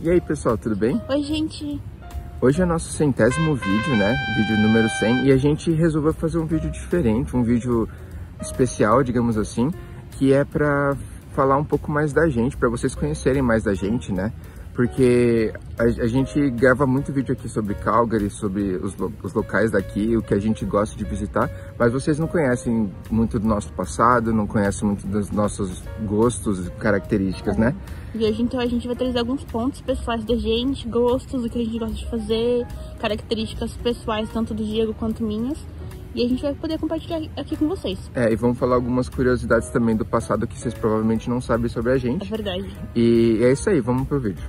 E aí pessoal, tudo bem? Oi gente! Hoje é nosso 100º vídeo, né? Vídeo número 100, e a gente resolveu fazer um vídeo diferente, um vídeo especial, digamos assim, que é pra falar um pouco mais da gente, pra vocês conhecerem mais da gente, né? Porque a gente grava muito vídeo aqui sobre Calgary, sobre os locais daqui, o que a gente gosta de visitar, mas vocês não conhecem muito do nosso passado, não conhecem muito dos nossos gostos e características, né? E hoje então a gente vai trazer alguns pontos pessoais da gente, gostos, o que a gente gosta de fazer, características pessoais tanto do Diego quanto minhas. E a gente vai poder compartilhar aqui com vocês. E vamos falar algumas curiosidades também do passado que vocês provavelmente não sabem sobre a gente. É verdade. E é isso aí, vamos pro vídeo.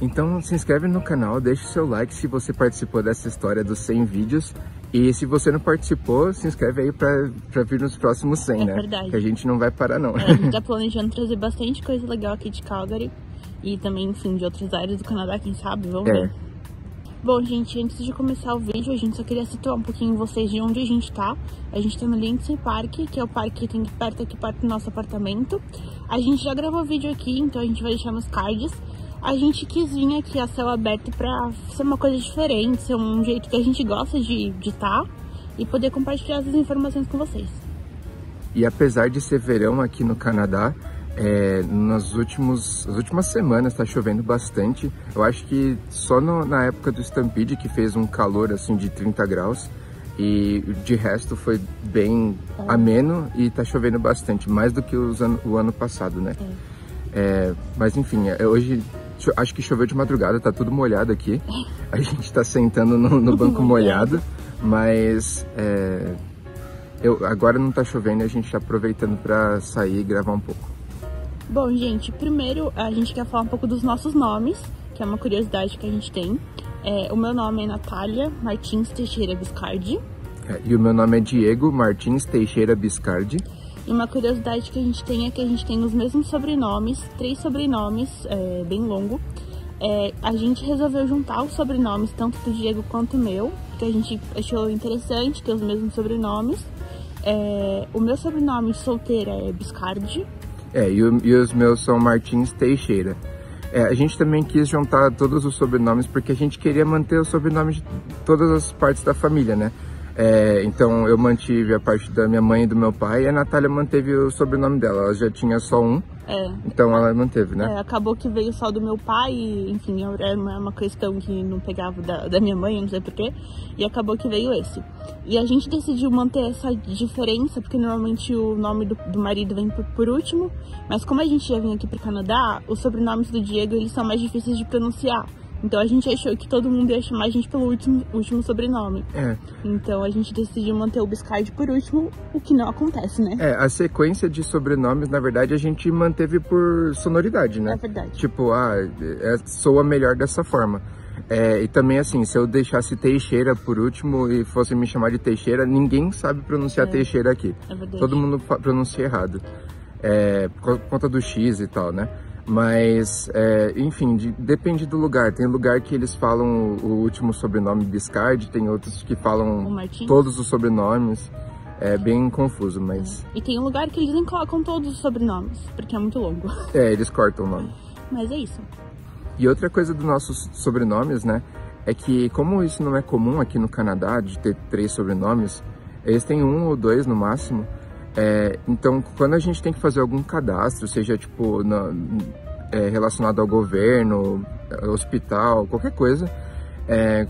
Então se inscreve no canal, deixa o seu like se você participou dessa história dos 100 vídeos. E se você não participou, se inscreve aí pra vir nos próximos 100, né? É verdade. Que a gente não vai parar não. A gente tá planejando trazer bastante coisa legal aqui de Calgary. E também, enfim, de outras áreas do Canadá, quem sabe, vamos ver. Bom, gente, antes de começar o vídeo, a gente só queria situar um pouquinho vocês de onde a gente tá. A gente tá no Lindsay Park, que é o parque que tem aqui perto do nosso apartamento. A gente já gravou vídeo aqui, então a gente vai deixar nos cards. A gente quis vir aqui a céu aberto pra ser uma coisa diferente, ser um jeito que a gente gosta de estar e poder compartilhar essas informações com vocês. E apesar de ser verão aqui no Canadá, nas últimas semanas tá chovendo bastante. Eu acho que só na época do Stampede que fez um calor assim de 30 graus e de resto foi bem ameno e tá chovendo bastante, mais do que o ano passado, né? Mas enfim, hoje acho que choveu de madrugada, tá tudo molhado aqui. A gente tá sentando no banco molhado, mas agora não tá chovendo e a gente tá aproveitando pra sair e gravar um pouco. Bom, gente, primeiro a gente quer falar um pouco dos nossos nomes, que é uma curiosidade que a gente tem. O meu nome é Natália Martins Teixeira Biscardi. E o meu nome é Diego Martins Teixeira Biscardi. E uma curiosidade que a gente tem é que a gente tem os mesmos sobrenomes, 3 sobrenomes, bem longo. A gente resolveu juntar os sobrenomes, tanto do Diego quanto o meu, porque a gente achou interessante ter os mesmos sobrenomes. O meu sobrenome solteira é Biscardi. E os meus são Martins Teixeira. A gente também quis juntar todos os sobrenomes porque a gente queria manter os sobrenomes de todas as partes da família, né? Então eu mantive a parte da minha mãe e do meu pai e a Natália manteve o sobrenome dela. Ela já tinha só um, então ela manteve, né? Acabou que veio só do meu pai, e, enfim, era uma questão que não pegava da minha mãe, eu não sei porquê, e acabou que veio esse. E a gente decidiu manter essa diferença, porque normalmente o nome do marido vem por último, mas como a gente já vem aqui pro Canadá, os sobrenomes do Diego, eles são mais difíceis de pronunciar. Então a gente achou que todo mundo ia chamar a gente pelo último sobrenome. Então a gente decidiu manter o Biscardi por último, o que não acontece, né? A sequência de sobrenomes, na verdade, a gente manteve por sonoridade, né? É verdade. Tipo, soa melhor dessa forma. E também assim, se eu deixasse Teixeira por último e fosse me chamar de Teixeira, ninguém sabe pronunciar Teixeira aqui. É verdade. Todo mundo pronuncia errado. Por conta do X e tal, né? Mas, enfim, depende do lugar. Tem lugar que eles falam o último sobrenome Biscardi, tem outros que falam todos os sobrenomes. É bem confuso, mas... E tem um lugar que eles nem colocam todos os sobrenomes, porque é muito longo. Eles cortam o nome. Mas é isso. E outra coisa dos nossos sobrenomes, né, é que como isso não é comum aqui no Canadá, de ter 3 sobrenomes, eles têm 1 ou 2 no máximo. Então, quando a gente tem que fazer algum cadastro, seja tipo relacionado ao governo, hospital, qualquer coisa,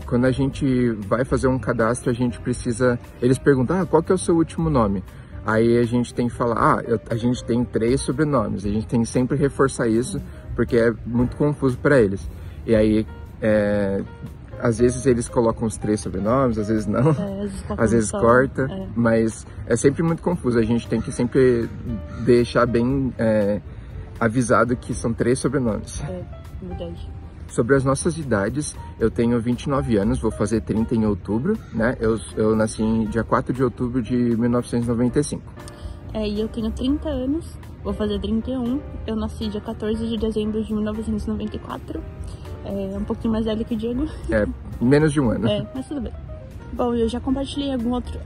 quando a gente vai fazer um cadastro, a gente precisa... Eles perguntam, qual que é o seu último nome? Aí a gente tem que falar, a gente tem 3 sobrenomes. A gente tem que sempre reforçar isso, porque é muito confuso para eles. E aí... às vezes eles colocam os 3 sobrenomes, às vezes não, às vezes corta, mas é sempre muito confuso. A gente tem que sempre deixar bem avisado que são 3 sobrenomes. Verdade. Sobre as nossas idades, eu tenho 29 anos, vou fazer 30 em outubro, né? Eu nasci em dia 4 de outubro de 1995. E eu tenho 30 anos, vou fazer 31, eu nasci dia 14 de dezembro de 1994. Um pouquinho mais velho que o Diego. Menos de um ano. Mas tudo bem. Bom, eu já compartilhei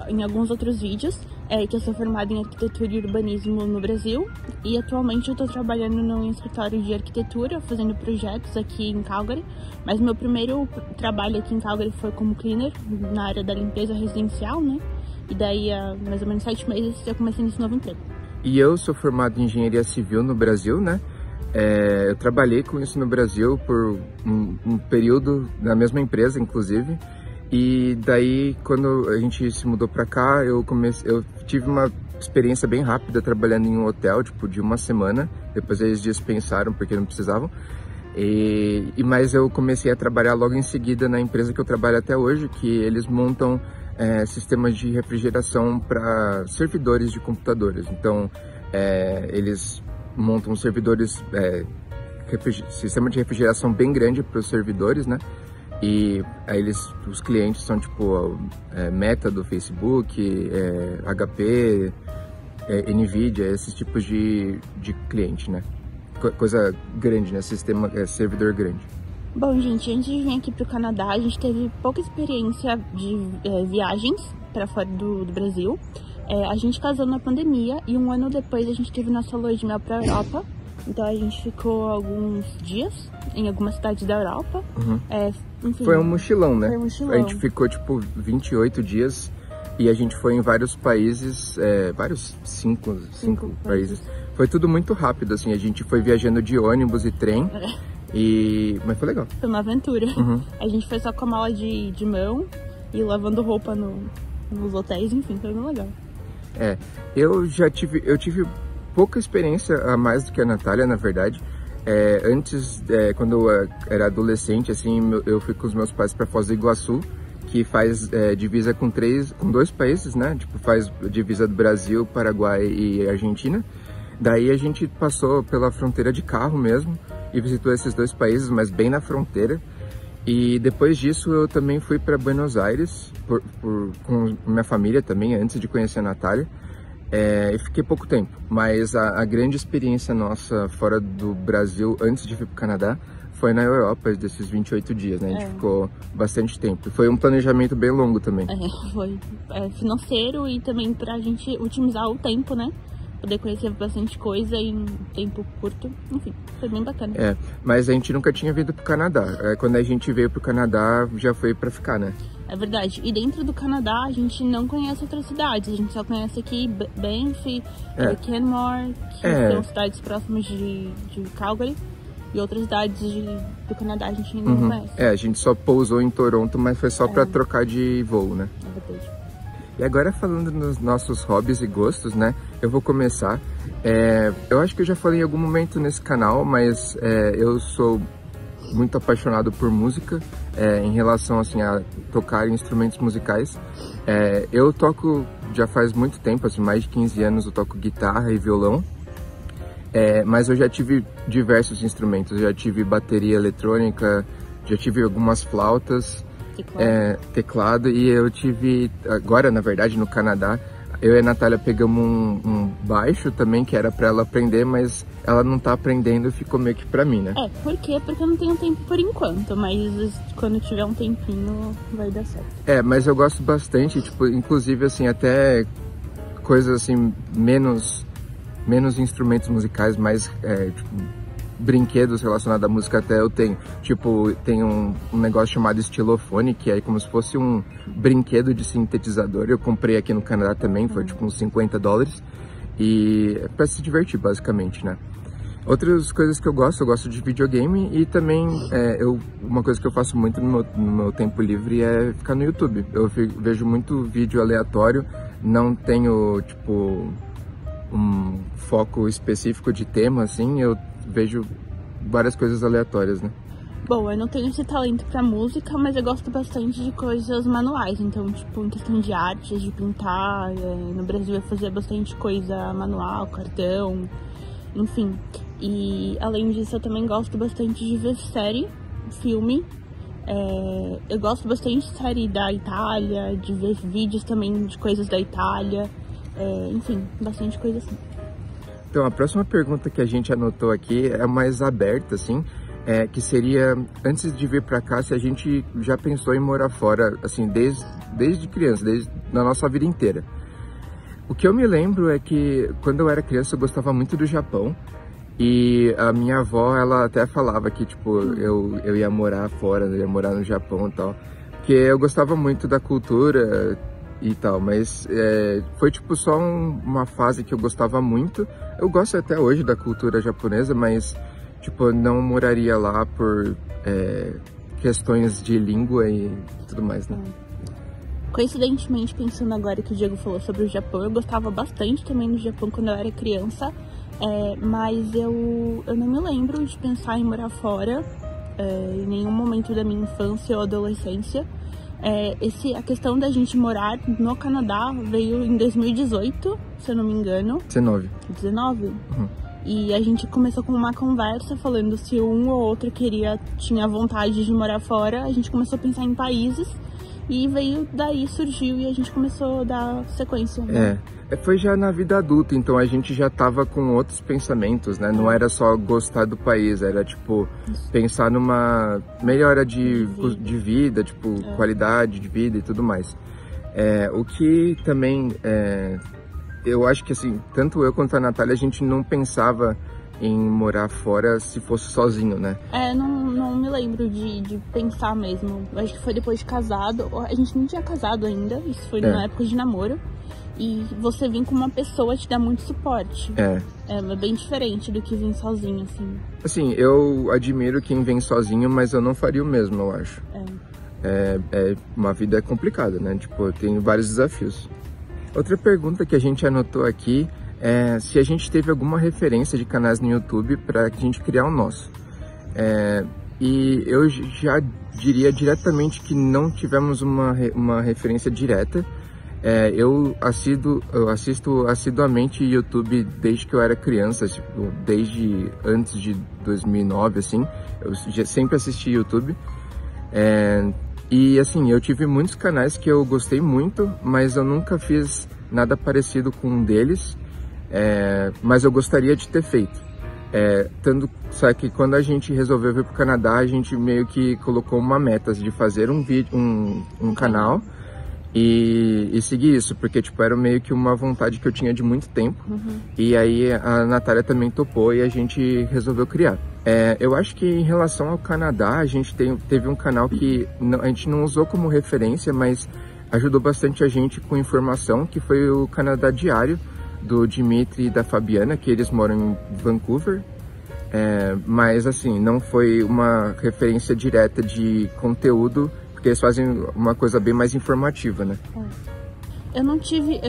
em alguns outros vídeos que eu sou formada em arquitetura e urbanismo no Brasil, e atualmente eu estou trabalhando num escritório de arquitetura, fazendo projetos aqui em Calgary, mas meu primeiro trabalho aqui em Calgary foi como cleaner, na área da limpeza residencial, né? E daí, há mais ou menos 7 meses, eu comecei nesse novo emprego. E eu sou formado em engenharia civil no Brasil, né? Eu trabalhei com isso no Brasil por um período na mesma empresa, inclusive. E daí, quando a gente se mudou pra cá, eu tive uma experiência bem rápida trabalhando em um hotel, tipo, de 1 semana. Depois eles dispensaram porque não precisavam. Mas eu comecei a trabalhar logo em seguida na empresa que eu trabalho até hoje, que eles montam sistemas de refrigeração para servidores de computadores. Então, eles montam servidores, sistema de refrigeração bem grande para os servidores, né? E aí os clientes são tipo Meta do Facebook, HP, Nvidia, esses tipos de cliente, né? Coisa grande, né? Sistema, servidor grande. Bom, gente, antes de vir aqui pro Canadá, a gente teve pouca experiência de viagens para fora do Brasil. A gente casou na pandemia e 1 ano depois a gente teve nossa lua de mel pra Europa. Então a gente ficou alguns dias em algumas cidades da Europa. Uhum. Enfim, foi um mochilão, né? Foi um mochilão. A gente ficou tipo 28 dias e a gente foi em vários países, cinco países. Foi tudo muito rápido, assim, a gente foi viajando de ônibus e trem. Mas foi legal. Foi uma aventura. Uhum. A gente foi só com a mala de mão e lavando roupa nos hotéis, enfim, foi bem legal. Eu tive pouca experiência a mais do que a Natália, na verdade. Antes, quando eu era adolescente, assim, eu fui com os meus pais para Foz do Iguaçu, que faz divisa com 2 países, né? Tipo, faz divisa do Brasil, Paraguai e Argentina. Daí a gente passou pela fronteira de carro mesmo e visitou esses 2 países, mas bem na fronteira. E depois disso eu também fui para Buenos Aires com minha família também, antes de conhecer a Natália. E fiquei pouco tempo, mas a grande experiência nossa fora do Brasil, antes de vir para o Canadá, foi na Europa, desses 28 dias, né? A gente ficou bastante tempo. Foi um planejamento bem longo também. Foi financeiro e também pra gente otimizar o tempo, né? Poder conhecer bastante coisa em tempo curto. Enfim, foi bem bacana. Mas a gente nunca tinha vindo pro Canadá. Quando a gente veio pro Canadá, já foi pra ficar, né? É verdade. E dentro do Canadá, a gente não conhece outras cidades. A gente só conhece aqui Banff, Canmore, que são cidades próximas de Calgary. E outras cidades do Canadá a gente ainda não conhece. A gente só pousou em Toronto, mas foi só pra trocar de voo, né? É verdade. E agora falando nos nossos hobbies e gostos, né? Eu vou começar. Eu acho que eu já falei em algum momento nesse canal, mas eu sou muito apaixonado por música, em relação assim, a tocar instrumentos musicais. Eu toco já faz muito tempo, assim, mais de 15 anos eu toco guitarra e violão. Mas eu já tive diversos instrumentos, eu já tive bateria eletrônica, já tive algumas flautas, teclado, e eu tive, agora na verdade no Canadá, eu e a Natália pegamos um baixo também, que era pra ela aprender, mas ela não tá aprendendo e ficou meio que pra mim, né? Por quê? Porque eu não tenho tempo por enquanto, mas quando tiver um tempinho vai dar certo. Mas eu gosto bastante, tipo, inclusive assim, até coisas assim, menos instrumentos musicais, mais tipo, brinquedos relacionados à música até eu tenho. Tipo, tem um negócio chamado estilofone, que é como se fosse um brinquedo de sintetizador. Eu comprei aqui no Canadá também, foi tipo uns $50. E é pra se divertir, basicamente, né? Outras coisas que eu gosto de videogame e também uma coisa que eu faço muito no meu tempo livre é ficar no YouTube. Eu vejo muito vídeo aleatório, não tenho, tipo, um foco específico de tema, assim, eu vejo várias coisas aleatórias, né? Bom, eu não tenho esse talento pra música, mas eu gosto bastante de coisas manuais. Então, tipo, em questão de artes, de pintar, no Brasil eu fazia bastante coisa manual, cartão, enfim. E, além disso, eu também gosto bastante de ver série, filme. Eu gosto bastante de série da Itália, de ver vídeos também de coisas da Itália. Enfim, bastante coisa assim. Então, a próxima pergunta que a gente anotou aqui é mais aberta, assim, que seria, antes de vir pra cá, se a gente já pensou em morar fora, assim, desde criança, desde na nossa vida inteira. O que eu me lembro é que quando eu era criança eu gostava muito do Japão. E a minha avó, ela até falava que, tipo, eu ia morar fora, eu ia morar no Japão e tal. Porque eu gostava muito da cultura e tal, mas foi, tipo, só uma fase que eu gostava muito. Eu gosto até hoje da cultura japonesa, mas, tipo, eu não moraria lá por questões de língua e tudo mais, né? Coincidentemente, pensando agora que o Diego falou sobre o Japão, eu gostava bastante também do Japão quando eu era criança. Mas eu não me lembro de pensar em morar fora em nenhum momento da minha infância ou adolescência. A questão da gente morar no Canadá veio em 2018, se eu não me engano. 19? Uhum. E a gente começou com uma conversa falando se um ou outro tinha vontade de morar fora. A gente começou a pensar em países e daí surgiu e a gente começou a dar sequência, né? Foi já na vida adulta, então a gente já tava com outros pensamentos, né? Não era só gostar do país, era tipo pensar numa melhora de vida, tipo qualidade de vida e tudo mais. O que também eu acho que assim, tanto eu quanto a Natália, a gente não pensava em morar fora se fosse sozinho, né? Não me lembro de pensar mesmo. Acho que foi depois de casado. A gente não tinha casado ainda, isso foi na época de namoro. E você vir com uma pessoa te dá muito suporte. É bem diferente do que vir sozinho, assim. Assim, eu admiro quem vem sozinho, mas eu não faria o mesmo, eu acho. Uma vida complicada, né? Tipo, tem vários desafios. Outra pergunta que a gente anotou aqui é se a gente teve alguma referência de canais no YouTube para a gente criar o nosso. E eu já diria diretamente que não tivemos uma referência direta. Eu assisto assiduamente YouTube desde que eu era criança, tipo, desde antes de 2009, assim, eu sempre assisti YouTube. E assim, eu tive muitos canais que eu gostei muito, mas eu nunca fiz nada parecido com um deles, mas eu gostaria de ter feito. Só que quando a gente resolveu vir para o Canadá, a gente meio que colocou uma meta de fazer um canal e seguir isso, porque tipo, era meio que uma vontade que eu tinha de muito tempo. E aí a Natália também topou e a gente resolveu criar. Eu acho que em relação ao Canadá, a gente teve um canal que a gente não usou como referência, mas ajudou bastante a gente com informação, que foi o Canadá Diário, do Dimitri e da Fabiana, que eles moram em Vancouver. Mas assim, não foi uma referência direta de conteúdo, porque eles fazem uma coisa bem mais informativa, né? Eu não tive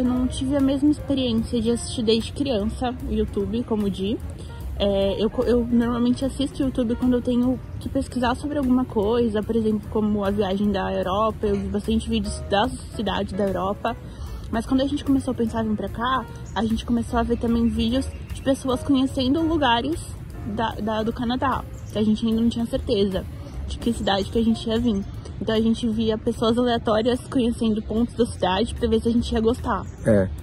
a mesma experiência de assistir desde criança o YouTube, como o Di. Eu normalmente assisto YouTube quando eu tenho que pesquisar sobre alguma coisa, por exemplo, como a viagem da Europa. Eu vi bastante vídeos das cidades da Europa. Mas quando a gente começou a pensar em vir pra cá, a gente começou a ver também vídeos de pessoas conhecendo lugares do Canadá, que a gente ainda não tinha certeza de que cidade que a gente ia vir. Então a gente via pessoas aleatórias conhecendo pontos da cidade pra ver se a gente ia gostar.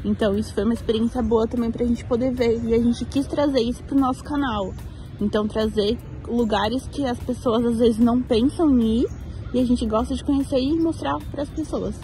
Então isso foi uma experiência boa também pra gente poder ver. E a gente quis trazer isso pro nosso canal. Então trazer lugares que as pessoas às vezes não pensam em ir e a gente gosta de conhecer e mostrar pras pessoas.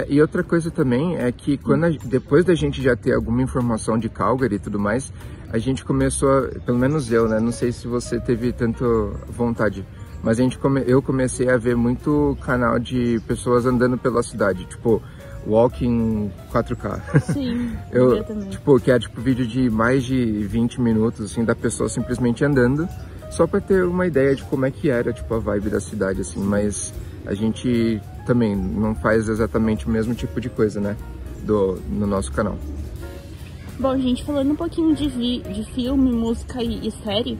E outra coisa também é que depois da gente já ter alguma informação de Calgary e tudo mais, a gente começou, pelo menos eu, né? Não sei se você teve tanta vontade, mas eu comecei a ver muito canal de pessoas andando pela cidade, tipo, walking 4K. Sim, eu também. Tipo, que é tipo vídeo de mais de 20 minutos, assim, da pessoa simplesmente andando, só pra ter uma ideia de como é que era, tipo, a vibe da cidade, assim, mas a gente também não faz exatamente o mesmo tipo de coisa, né, no nosso canal. Bom, gente, falando um pouquinho de filme, música e série,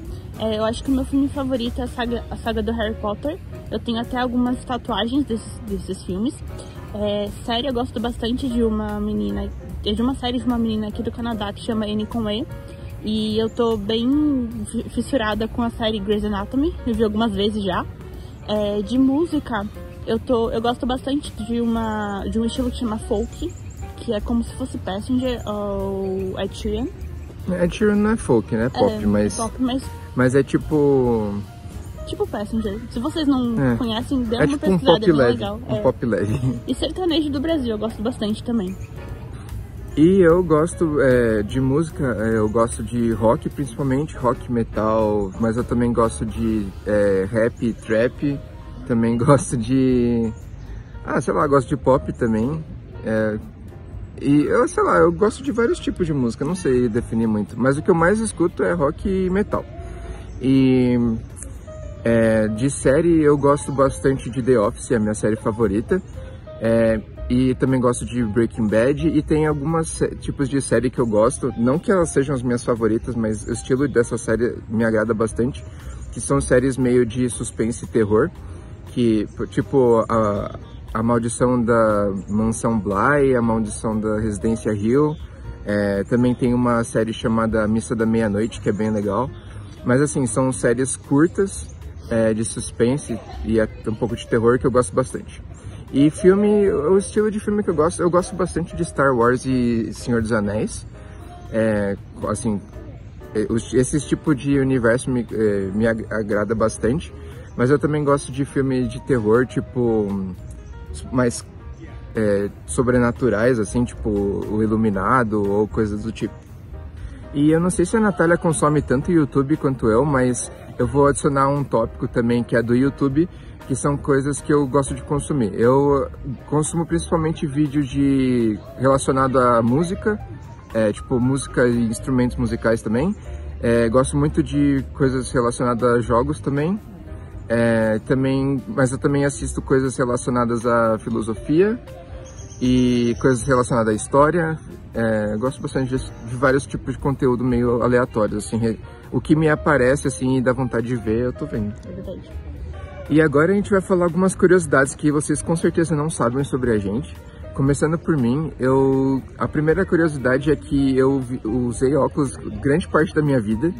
eu acho que o meu filme favorito é a saga do Harry Potter. Eu tenho até algumas tatuagens desses filmes. Série, eu gosto bastante de uma série de uma menina aqui do Canadá que chama Anne Conway. E eu tô bem fissurada com a série Grey's Anatomy, eu vi algumas vezes já. De música, eu gosto bastante de um estilo que chama folk, que é como se fosse Passenger ou Ed Sheeran. Ed Sheeran não é folk, né? Pop, mas é tipo... Tipo Passenger. Se vocês não conhecem, dê uma tipo pesquisada, um pop leve, legal. Um pop leve. E sertanejo do Brasil, eu gosto bastante também. E eu gosto de música, eu gosto de rock principalmente, rock, metal, mas eu também gosto de rap, trap, também gosto de, sei lá, gosto de pop também. E eu, sei lá, eu gosto de vários tipos de música, não sei definir muito, mas o que eu mais escuto é rock e metal. E de série eu gosto bastante de The Office, é a minha série favorita. E também gosto de Breaking Bad, e tem alguns tipos de série que eu gosto, não que elas sejam as minhas favoritas, mas o estilo dessa série me agrada bastante, que são séries meio de suspense e terror, que tipo a Maldição da Mansão Bly, a Maldição da Residência Hill, também tem uma série chamada Missa da Meia-Noite, que é bem legal, mas assim, são séries curtas, de suspense e um pouco de terror que eu gosto bastante. E filme, o estilo de filme que eu gosto bastante de Star Wars e Senhor dos Anéis. Assim, esse tipo de universo me agrada bastante, mas eu também gosto de filme de terror, tipo, mais sobrenaturais, assim, tipo O Iluminado ou coisas do tipo. E eu não sei se a Natália consome tanto YouTube quanto eu, mas eu vou adicionar um tópico também que é do YouTube, que são coisas que eu gosto de consumir. Eu consumo principalmente vídeos relacionado à música, tipo música e instrumentos musicais também. Gosto muito de coisas relacionadas a jogos também. Mas eu também assisto coisas relacionadas à filosofia e coisas relacionadas à história. Gosto bastante de vários tipos de conteúdo meio aleatórios, assim. O que me aparece assim e dá vontade de ver, eu tô vendo. É verdade. E agora a gente vai falar algumas curiosidades que vocês com certeza não sabem sobre a gente. Começando por mim, a primeira curiosidade é que eu usei óculos grande parte da minha vida.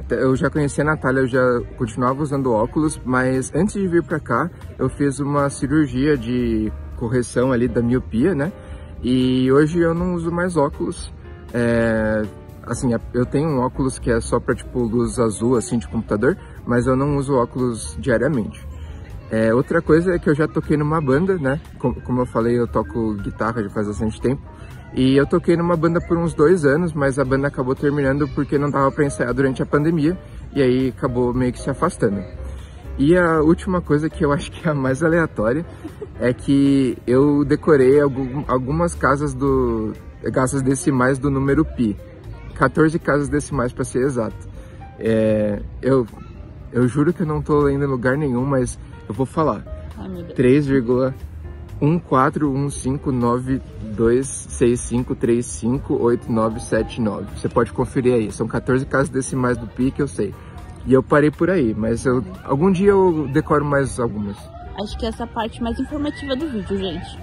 Eu já conheci a Natália, eu já continuava usando óculos, mas antes de vir pra cá, eu fiz uma cirurgia de correção ali da miopia, né? E hoje eu não uso mais óculos. Assim, eu tenho um óculos que é só pra, tipo, luz azul, assim, de computador, mas eu não uso óculos diariamente. Outra coisa é que eu já toquei numa banda, né? Como eu falei, eu toco guitarra já faz bastante tempo. E eu toquei numa banda por uns 2 anos, mas a banda acabou terminando porque não dava pra ensaiar durante a pandemia, e aí acabou meio que se afastando. E a última coisa, que eu acho que é a mais aleatória, é que eu decorei algumas casas decimais do número pi. 14 casas decimais para ser exato. Eu juro que eu não tô lendo em lugar nenhum, mas eu vou falar. 3,1415926535897 Você pode conferir aí. São 14 casas decimais do pi que eu sei. E eu parei por aí, mas algum dia eu decoro mais algumas. Acho que essa é a parte mais informativa do vídeo, gente.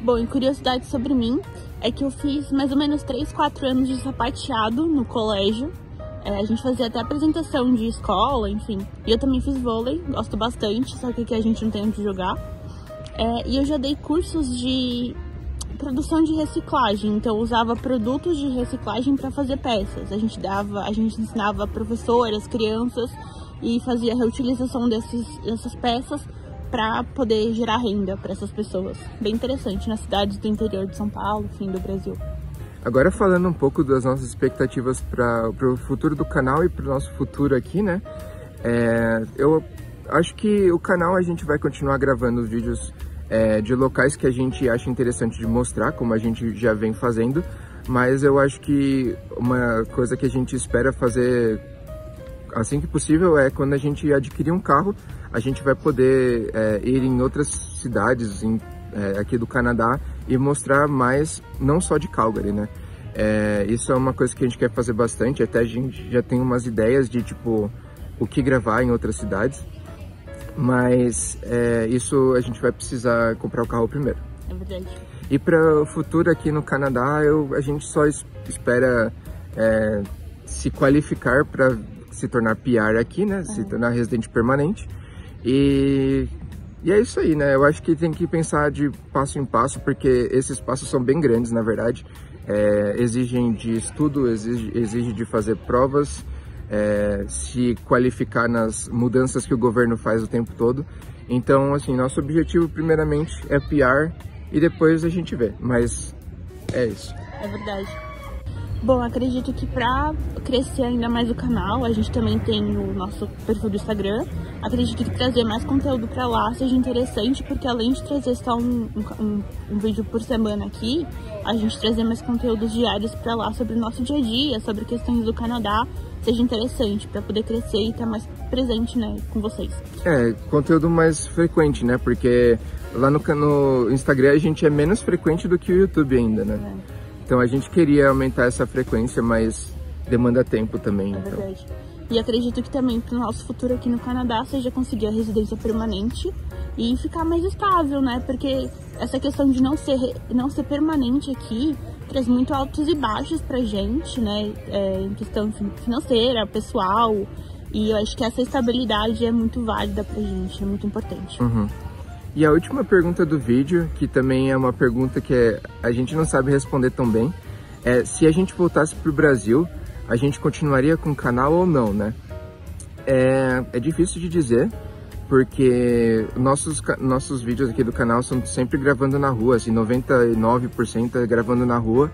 Bom, e curiosidade sobre mim é que eu fiz mais ou menos 3, 4 anos de sapateado no colégio. A gente fazia até apresentação de escola, enfim. E eu também fiz vôlei, gosto bastante, só que aqui a gente não tem onde jogar. E eu já dei cursos de produção de reciclagem, então eu usava produtos de reciclagem para fazer peças. A gente ensinava professoras, crianças e fazia a reutilização dessas peças para poder gerar renda para essas pessoas. Bem interessante, nas cidades do interior de São Paulo, enfim, do Brasil. Agora falando um pouco das nossas expectativas para o futuro do canal e para o nosso futuro aqui, né? Eu acho que o canal a gente vai continuar gravando vídeos de locais que a gente acha interessante de mostrar, como a gente já vem fazendo, mas eu acho que uma coisa que a gente espera fazer assim que possível é quando a gente adquirir um carro, a gente vai poder ir em outras cidades aqui do Canadá e mostrar mais, não só de Calgary, né? Isso é uma coisa que a gente quer fazer bastante, até a gente já tem umas ideias de, tipo, o que gravar em outras cidades, mas isso a gente vai precisar comprar o carro primeiro. É verdade. E para o futuro aqui no Canadá, a gente só espera se qualificar para se tornar PR aqui, né? Se tornar residente permanente. E é isso aí, né? Eu acho que tem que pensar de passo em passo, porque esses passos são bem grandes, na verdade. Exigem de estudo, exige de fazer provas, se qualificar nas mudanças que o governo faz o tempo todo. Então, assim, nosso objetivo primeiramente é PR e depois a gente vê. Mas É isso. É verdade. Bom, acredito que pra crescer ainda mais o canal, a gente também tem o nosso perfil do Instagram. Acredito que trazer mais conteúdo pra lá seja interessante, porque além de trazer só um vídeo por semana aqui, a gente trazer mais conteúdos diários pra lá sobre o nosso dia a dia, sobre questões do Canadá, seja interessante pra poder crescer e estar mais presente, né, com vocês. Conteúdo mais frequente, né, porque lá no Instagram a gente é menos frequente do que o YouTube ainda, né. Então a gente queria aumentar essa frequência, mas demanda tempo também. É verdade. E acredito que também para o nosso futuro aqui no Canadá seja conseguir a residência permanente e ficar mais estável, né? Porque essa questão de não ser permanente aqui traz muito altos e baixos pra gente, né? Em questão financeira, pessoal. E eu acho que essa estabilidade é muito válida pra gente, é muito importante. E a última pergunta do vídeo, que também é uma pergunta que a gente não sabe responder tão bem, é se a gente voltasse pro Brasil, a gente continuaria com o canal ou não, né? É difícil de dizer, porque nossos vídeos aqui do canal são sempre gravando na rua, assim, 99% é gravando na rua.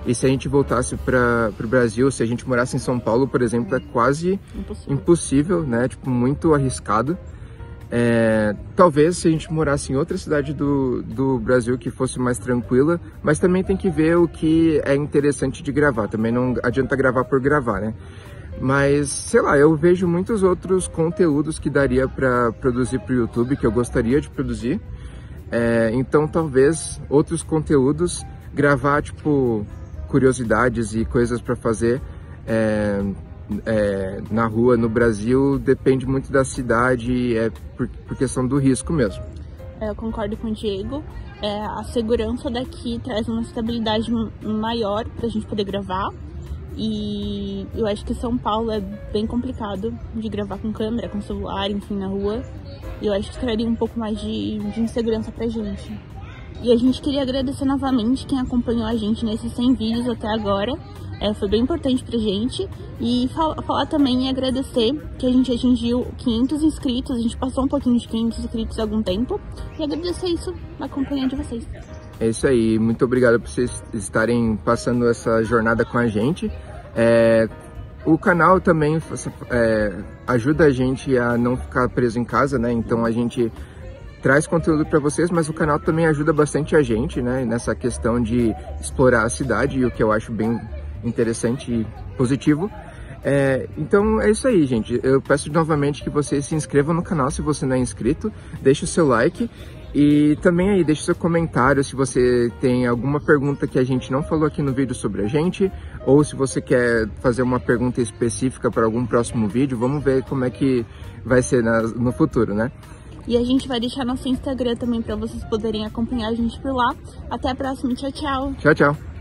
E se a gente voltasse para o Brasil, se a gente morasse em São Paulo, por exemplo, é quase impossível, né? Tipo, muito arriscado. Talvez se a gente morasse em outra cidade do Brasil que fosse mais tranquila, mas também tem que ver o que é interessante de gravar, também não adianta gravar por gravar, né? Mas, sei lá, eu vejo muitos outros conteúdos que daria para produzir para o YouTube, que eu gostaria de produzir, então talvez outros conteúdos, gravar tipo curiosidades e coisas para fazer na rua no Brasil, depende muito da cidade, por questão do risco mesmo. Eu concordo com o Diego. A segurança daqui traz uma estabilidade maior pra gente poder gravar. E eu acho que São Paulo é bem complicado de gravar com câmera, com celular, enfim, na rua. E eu acho que traria um pouco mais de insegurança pra gente. E a gente queria agradecer novamente quem acompanhou a gente nesses 100 vídeos até agora. Foi bem importante pra gente. E falar também e agradecer que a gente atingiu 500 inscritos. A gente passou um pouquinho de 500 inscritos há algum tempo. E agradecer isso na companhia de vocês. É isso aí. Muito obrigado por vocês estarem passando essa jornada com a gente. O canal também ajuda a gente a não ficar preso em casa, né? Então a gente traz conteúdo para vocês, mas o canal também ajuda bastante a gente, né? Nessa questão de explorar a cidade, e o que eu acho bem interessante e positivo. Então é isso aí, gente. Eu peço novamente que você se inscreva no canal se você não é inscrito, deixe o seu like e também aí deixe seu comentário se você tem alguma pergunta que a gente não falou aqui no vídeo sobre a gente, ou se você quer fazer uma pergunta específica para algum próximo vídeo. Vamos ver como é que vai ser no futuro, né? E a gente vai deixar nosso Instagram também para vocês poderem acompanhar a gente por lá. Até a próxima. Tchau, tchau. Tchau, tchau.